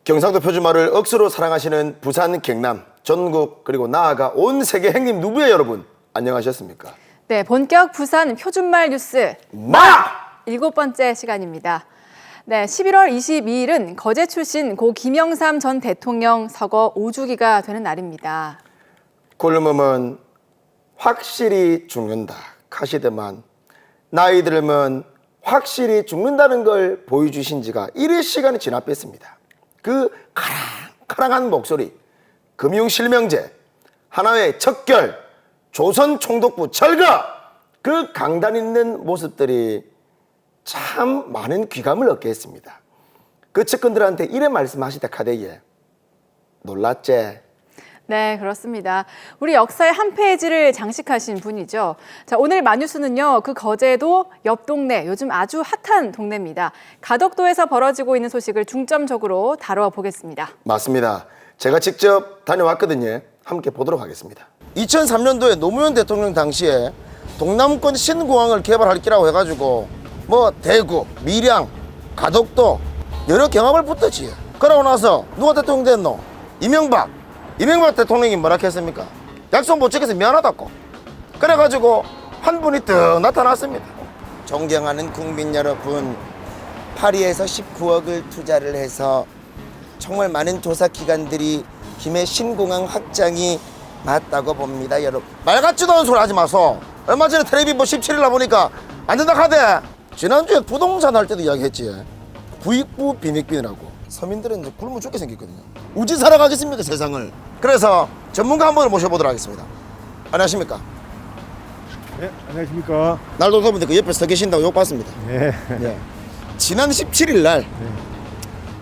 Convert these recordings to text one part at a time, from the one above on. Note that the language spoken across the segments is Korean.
경상도 표준말을 억수로 사랑하시는 부산, 경남, 전국 그리고 나아가 온 세계 행님 누부의 여러분 안녕하셨습니까? 네, 본격 부산 표준말 뉴스 마! 7번째 시간입니다. 네, 11월 22일은 거제 출신 고 김영삼 전 대통령 서거 5주기가 되는 날입니다. 굶으면 확실히 죽는다 카시드만 나이 들면 확실히 죽는다는 걸 보여주신 지가 1일 시간이 지났겠습니다. 그 카랑카랑한 목소리, 금융실명제, 하나의 척결, 조선 총독부 철거, 그 강단 있는 모습들이 참 많은 귀감을 얻게 했습니다. 그 측근들한테 이래 말씀하시다 카대에 놀랐제? 네, 그렇습니다. 우리 역사의 한 페이지를 장식하신 분이죠. 자, 오늘 마뉴스는요, 그 거제도 옆 동네, 요즘 아주 핫한 동네입니다. 가덕도에서 벌어지고 있는 소식을 중점적으로 다뤄보겠습니다. 맞습니다. 제가 직접 다녀왔거든요. 함께 보도록 하겠습니다. 2003년도에 노무현 대통령 당시에 동남권 신공항을 개발할 기라고 해가지고 뭐 대구, 밀양, 가덕도 여러 경합을 붙었지. 그러고 나서 누가 대통령 됐노? 이명박 대통령이 뭐라 했습니까? 약속 못 지켜서 미안하다고. 그래가지고 한 분이 더 나타났습니다. 존경하는 국민 여러분, 파리에서 19억을 투자를 해서 정말 많은 조사기관들이 김해 신공항 확장이 맞다고 봅니다. 여러분 말 같지도 않은 소리 하지 마소. 얼마 전에 텔레비 뭐 17일 나 보니까 안 된다 하대. 지난주에 부동산 할 때도 이야기했지. 부익부 빈익빈이라고. 서민들은 이제 굶어 죽게 생겼거든요. 우지 살아가겠습니까 세상을. 그래서 전문가 한 분을 모셔보도록 하겠습니다. 안녕하십니까? 네, 안녕하십니까? 날도 더운데 그 옆에 서 계신다고 욕 받습니다. 네. 예. 지난 17일 날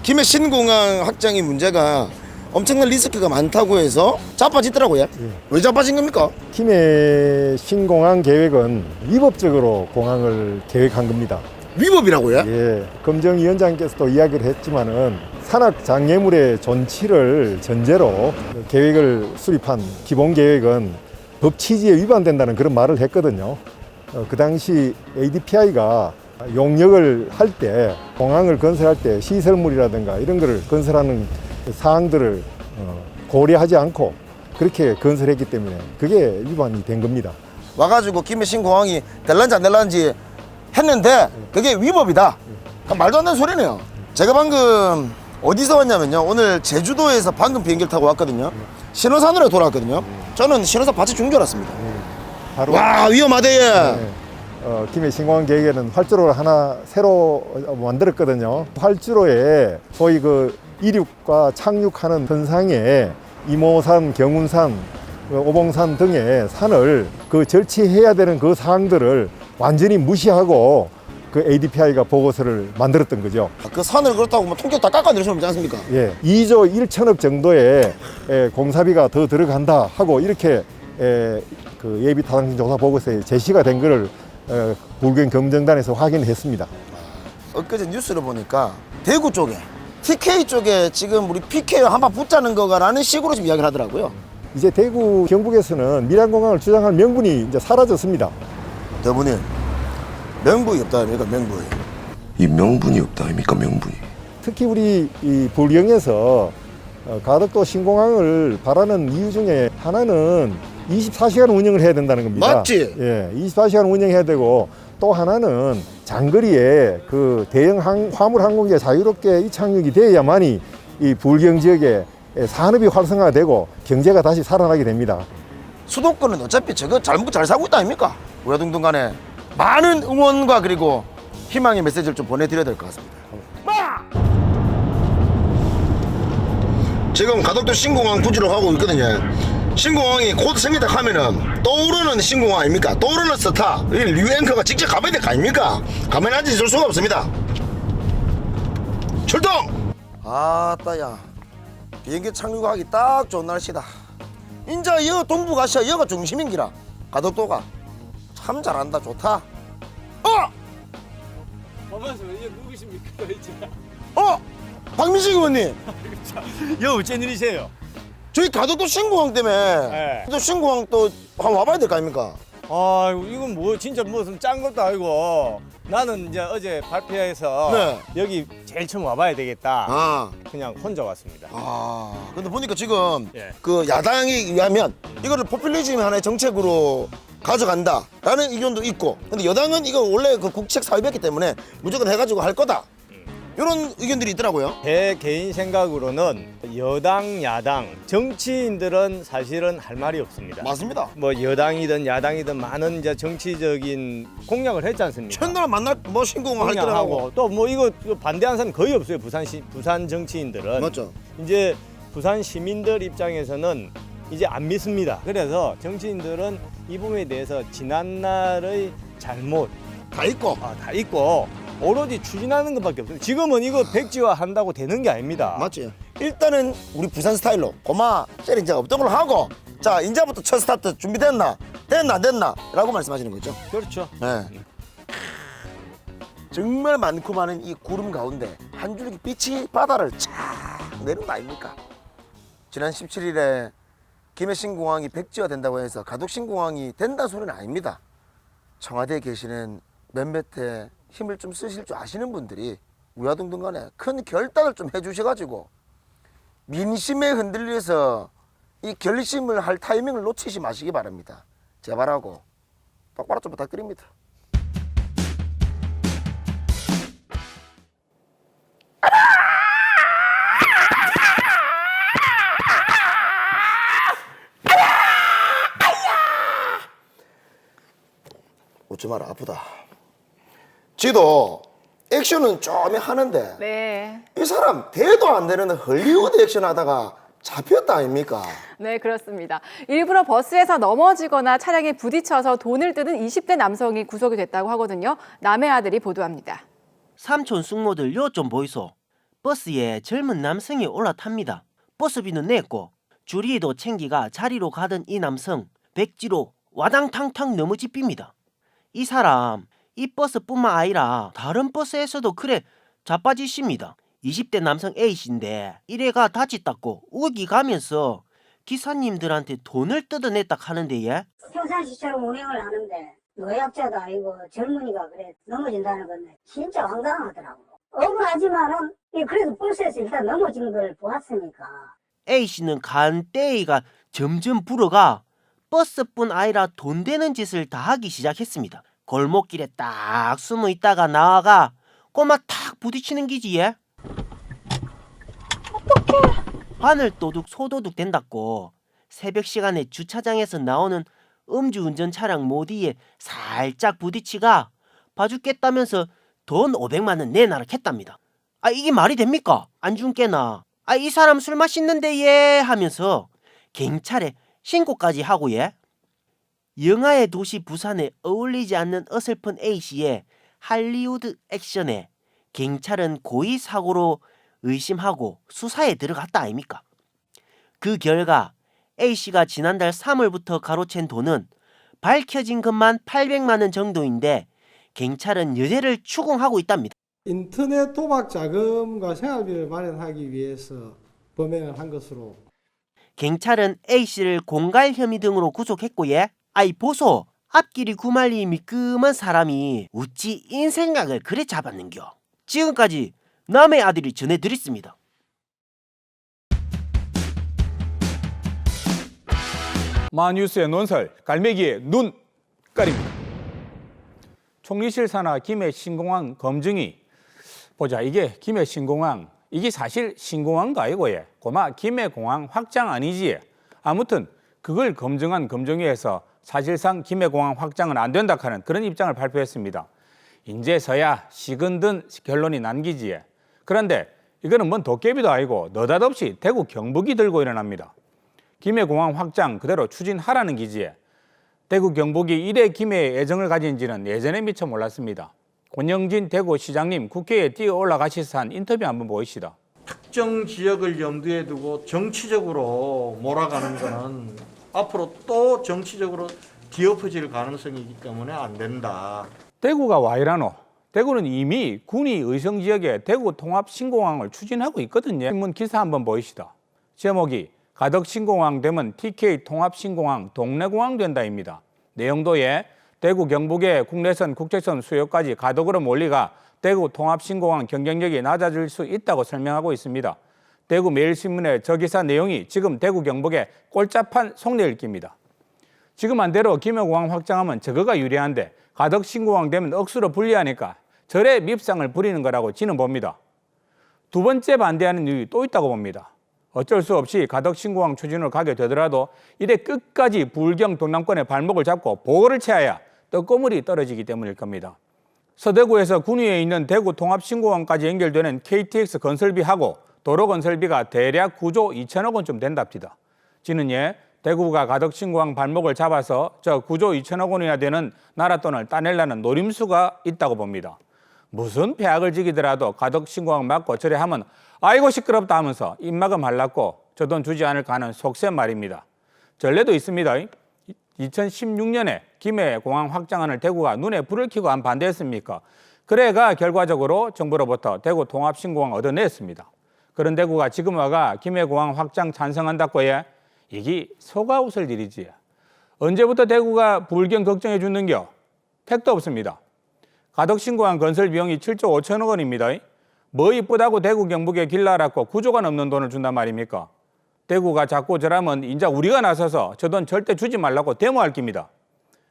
김해 신공항 확장이 문제가 엄청난 리스크가 많다고 해서 자빠지더라고요. 왜 자빠진 겁니까? 김해 신공항 계획은 위법적으로 공항을 계획한 겁니다. 위법이라고요? 예, 검정위원장께서도 이야기를 했지만은 산악 장애물의 존치를 전제로 계획을 수립한 기본 계획은 법 취지에 위반된다는 그런 말을 했거든요. 그 당시 ADPI가 용역을 할 때, 공항을 건설할 때 시설물이라든가 이런 거를 건설하는 사항들을 고려하지 않고 그렇게 건설했기 때문에 그게 위반이 된 겁니다. 와가지고 김해 신공항이 될란지 안 될란지 했는데 그게 위법이다. 말도 안 되는 소리네요. 제가 방금 어디서 왔냐면요, 오늘 제주도에서 방금 비행기를 타고 왔거든요. 신호산으로 돌아왔거든요. 저는 신호산 받쳐 죽은 줄 알았습니다. 바로 와, 위험하대. 네. 김해 신공항 계획에는 활주로를 하나 새로 만들었거든요. 활주로에 소위 그 이륙과 착륙하는 선상에 이모산, 경운산, 오봉산 등의 산을 그 절취해야 되는 그 사항들을 완전히 무시하고 그 ADPI가 보고서를 만들었던 거죠. 그 산을 그렇다고 뭐 통째로 다 깎아내리시면 되지 않습니까? 예, 2조 1천억 정도의 공사비가 더 들어간다 하고 이렇게 그 예비타당성 조사 보고서에 제시가 된 거를 불경 검증단에서 확인했습니다. 엊그제 뉴스를 보니까 대구 쪽에 TK 쪽에 지금 우리 PK와 한판 붙자는 거가라는 식으로 지금 이야기를 하더라고요. 이제 대구 경북에서는 밀양공항을 주장할 명분이 이제 사라졌습니다. 대부님 명분이 없다 아닙니까? 명분이. 이 명분이 없다 아닙니까? 명분이. 특히 우리 이 불경에서 가덕도 신공항을 바라는 이유 중에 하나는 24시간 운영을 해야 된다는 겁니다. 맞지? 예, 24시간 운영해야 되고 또 하나는 장거리에 그 대형 화물 항공기가 자유롭게 이착륙이 돼야만이 이 불경 지역에 산업이 활성화되고 경제가 다시 살아나게 됩니다. 수도권은 어차피 저거 잘 먹고 잘 살고 있다 아닙니까? 우야둥둥 간에 많은 응원과 그리고 희망의 메시지를 좀 보내드려야 될 것 같습니다. 지금 가덕도 신공항 부지로 가고 있거든요. 신공항이 곧 생긴다 하면은 떠오르는 신공항 아닙니까? 떠오르는 스타 뉴앵커가 직접 가봐야 될 거 아닙니까? 가만히 앉아 있을 수가 없습니다. 출동! 아따야, 비행기 착륙하기 딱 좋은 날씨다. 인자 여 동북아시아 여가 중심인기라. 가덕도가 참 잘한다. 좋다. 가만있어, 이게 누구십니까, 이제? 박민식 의원님, 여 어쩐 일이세요? 저희 가덕도 신공항 때문에 네. 또 신공항 또 한번 와봐야 될 거 아닙니까? 아이고 이건 뭐 진짜 무슨 짠 것도 아니고 나는 이제 어제 발표해서 네. 여기 제일 처음 와봐야 되겠다. 아, 그냥 혼자 왔습니다. 근데 보니까 지금 예. 그 야당에 의하면 이거를 포퓰리즘 하나의 정책으로 가져간다라는 의견도 있고, 근데 여당은 이거 원래 그 국책 사유였기 때문에 무조건 해가지고 할 거다. 이런 의견들이 있더라고요. 제 개인 생각으로는 여당, 야당, 정치인들은 사실은 할 말이 없습니다. 맞습니다. 뭐 여당이든 야당이든 많은 이제 정치적인 공약을 했지 않습니까? 첫날 만날 뭐 신공을 할 때라고. 공약하고 또 뭐 이거 반대하는 사람 거의 없어요. 부산 정치인들은. 맞죠. 이제 부산 시민들 입장에서는 이제 안 믿습니다. 그래서 정치인들은 이 부분에 대해서 지난날의 잘못 다 있고. 다 있고 오로지 추진하는 것밖에 없어요. 지금은 이거 백지화 한다고 되는 게 아닙니다. 맞지. 일단은 우리 부산 스타일로 고마 셀인자가 없던 걸로 하고, 자 인자부터 첫 스타트 준비됐나 됐나 안 됐나 라고 말씀하시는 거죠. 그렇죠. 네. 정말 많고 많은 이 구름 가운데 한 줄기 빛이 바다를 쫙 내는 거 아닙니까? 지난 17일에 김해신공항이 백지화 된다고 해서 가덕신공항이 된다는 소리는 아닙니다. 청와대에 계시는 몇몇의 힘을 좀 쓰실 줄 아시는 분들이 우야등등 간에 큰 결단을 좀 해주셔가지고 민심에 흔들려서 이 결심을 할 타이밍을 놓치지 마시기 바랍니다. 제발하고 똑바로 좀 부탁드립니다. 웃지 마라, 아프다. 지도 액션은 좀 하는데 네. 이 사람 대도 안 되는 헐리우드 액션 하다가 잡혔다 아닙니까? 네, 그렇습니다. 일부러 버스에서 넘어지거나 차량에 부딪혀서 돈을 뜨는 20대 남성이 구속이 됐다고 하거든요. 남의 아들이 보도합니다. 삼촌 숙모들 요 좀 보이소. 버스에 젊은 남성이 올라탑니다. 버스비는 냈고 줄이도 챙기가 자리로 가던 이 남성 백지로 와당탕탕 넘어집힙니다. 이 사람 이 버스뿐만 아니라 다른 버스에서도 그래 자빠지십니다. 20대 남성 A씨인데 이래가 다치다고 우기 가면서 기사님들한테 돈을 뜯어냈다 하는데 예? 평상시처럼 운행을 하는데 노약자도 아니고 젊은이가 그래 넘어진다는 건데 진짜 황당하더라고. 억울하지만은 그래도 버스에서 일단 넘어진 걸 보았으니까. A씨는 간대이가 점점 불어가 버스뿐 아니라 돈 되는 짓을 다 하기 시작했습니다. 골목길에 딱 숨어 있다가 나와가 꼬마 탁 부딪히는 기지 예? 바늘 도둑 소도둑 된다고 새벽 시간에 주차장에서 나오는 음주운전 차량 모디에 살짝 부딪히가 봐주겠다면서 돈 500만 원 내놔라 했답니다. 아 이게 말이 됩니까? 안 준께나. 아 이 사람 술 마시는데 예 하면서 경찰에 신고까지 하고 예. 영화의 도시 부산에 어울리지 않는 어설픈 A씨의 할리우드 액션에 경찰은 고의 사고로 의심하고 수사에 들어갔다 아닙니까? 그 결과 A씨가 지난달 3월부터 가로챈 돈은 밝혀진 것만 800만 원 정도인데 경찰은 여죄를 추궁하고 있답니다. 인터넷 도박 자금과 생활비를 마련하기 위해서 범행을 한 것으로. 경찰은 A씨를 공갈 혐의 등으로 구속했고 예. 아이 보소 앞길이 구말리 미끄먼 사람이 어찌 인생각을 그래 잡았는겨. 지금까지 남의 아들이 전해드렸습니다. 마뉴스의 논설, 갈매기의 눈깔입니다. 총리실 산하 김해 신공항 검증이 보자. 이게 김해 신공항 이게 사실 신공항도 아니고 예. 고마 김해 공항 확장 아니지. 아무튼 그걸 검증한 검증위에서 사실상 김해 공항 확장은 안 된다 하는 그런 입장을 발표했습니다. 인제서야 시근든 결론이 난기지. 그런데 이거는 뭔 도깨비도 아니고 느닷없이 대구 경북이 들고 일어납니다. 김해 공항 확장 그대로 추진하라는 기지에 대구 경북이 이래 김해에 애정을 가진지는 예전에 미처 몰랐습니다. 권영진 대구시장님 국회에 뛰어 올라가셔서 한 인터뷰 한번 보이시다. 특정 지역을 염두에 두고 정치적으로 몰아가는 거는 앞으로 또 정치적으로 뒤엎어질 가능성이 있기 때문에 안 된다. 대구가 와이라노. 대구는 이미 군이 의성 지역에 대구 통합 신공항을 추진하고 있거든요. 신문 기사 한번 보이시다. 제목이 가덕 신공항 되면 TK 통합 신공항 동래공항 된다입니다. 내용도에 대구 경북의 국내선, 국제선 수요까지 가덕으로 몰리가 대구 통합신공항 경쟁력이 낮아질 수 있다고 설명하고 있습니다. 대구 매일신문의 저 기사 내용이 지금 대구 경북의 꼴잡한 속내읽기입니다. 지금 한대로 김해공항 확장하면 저거가 유리한데 가덕 신공항 되면 억수로 불리하니까 절의 밉상을 부리는 거라고 지는 봅니다. 두 번째 반대하는 이유 또 있다고 봅니다. 어쩔 수 없이 가덕 신공항 추진으로 가게 되더라도 이래 끝까지 불경 동남권의 발목을 잡고 보고를 채워야 떡고물이 떨어지기 때문일 겁니다. 서대구에서 군위에 있는 대구 통합신공항까지 연결되는 KTX 건설비하고 도로 건설비가 대략 9조 2천억 원쯤 된답니다. 지는 대구가 가덕신공항 발목을 잡아서 저 9조 2천억 원이나 되는 나라 돈을 따내려는 노림수가 있다고 봅니다. 무슨 폐악을 지기더라도 가덕신공항 맞고 저래 하면 아이고 시끄럽다 하면서 입막음 할랐고 저 돈 주지 않을까 하는 속셈 말입니다. 전례도 있습니다. 2016년에 김해공항 확장안을 대구가 눈에 불을 켜고 안 반대했습니까? 그래가 결과적으로 정부로부터 대구 통합신공항 얻어냈습니다. 그런 대구가 지금 와가 김해공항 확장 찬성한다고 해? 이게 속아 웃을 일이지. 언제부터 대구가 불경 걱정해 주는겨? 택도 없습니다. 가덕신공항 건설 비용이 7조 5천억 원입니다. 뭐 이쁘다고 대구 경북에 길 날았고 9조가 넘는 돈을 준단 말입니까? 대구가 자꾸 저라면 이제 우리가 나서서 저 돈 절대 주지 말라고 데모할 깁니다.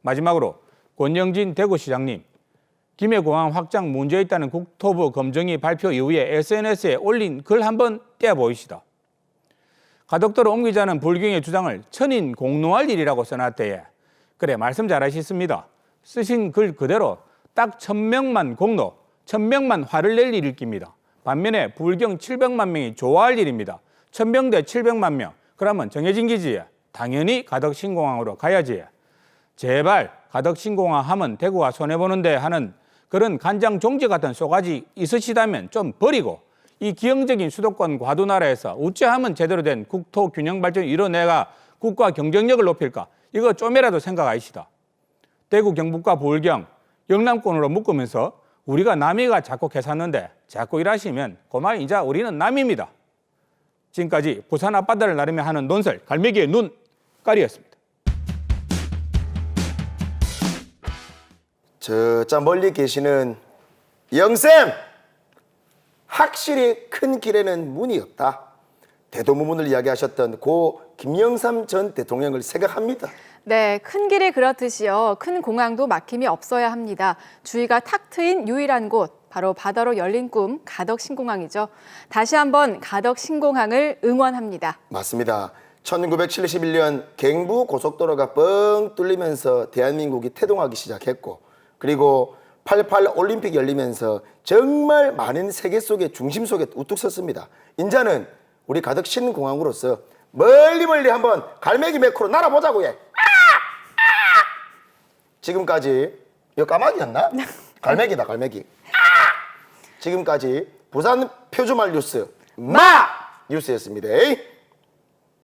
마지막으로 권영진 대구시장님, 김해공항 확장 문제 있다는 국토부 검증위 발표 이후에 SNS에 올린 글 한번 떼어보이시다. 가덕도로 옮기자는 불경의 주장을 천인 공노할 일이라고 써놨대요. 그래, 말씀 잘하셨습니다. 쓰신 글 그대로 딱 1000명만 공노, 1000명만 화를 낼 일일 깁니다. 반면에 불경 700만 명이 좋아할 일입니다. 1000명 대 700만 명. 그러면 정해진 기지. 당연히 가덕신공항으로 가야지. 제발 가덕신공항 하면 대구가 손해보는데 하는 그런 간장 종지 같은 쏘가지 있으시다면 좀 버리고 이 기형적인 수도권 과도나라에서 어찌하면 제대로 된 국토 균형 발전을 이뤄내가 국가 경쟁력을 높일까? 이거 좀이라도 생각하시다. 대구 경북과 불경, 영남권으로 묶으면서 우리가 남이가 자꾸 계산하는데 자꾸 일하시면 고마워 이제 우리는 남입니다. 지금까지 부산 앞바다를 나르며 하는 논설 갈매기의 눈깔이었습니다. 저자 멀리 계시는 영쌤! 확실히 큰 길에는 문이 없다. 대도무문을 이야기하셨던 고 김영삼 전 대통령을 생각합니다. 네, 큰 길이 그렇듯이요. 큰 공항도 막힘이 없어야 합니다. 주위가 탁 트인 유일한 곳, 바로 바다로 열린 꿈 가덕신공항이죠. 다시 한번 가덕신공항을 응원합니다. 맞습니다. 1971년 갱부 고속도로가 뻥 뚫리면서 대한민국이 태동하기 시작했고, 그리고 88 올림픽 열리면서 정말 많은 세계 속의 중심 속에 우뚝 섰습니다. 인자는 우리 가덕신공항으로서 멀리 한번 갈매기 매크로 날아보자고 해. 지금까지 이거 까마귀였나? 갈매기다 갈매기. 지금까지 부산 표주말 뉴스 마 뉴스였습니다.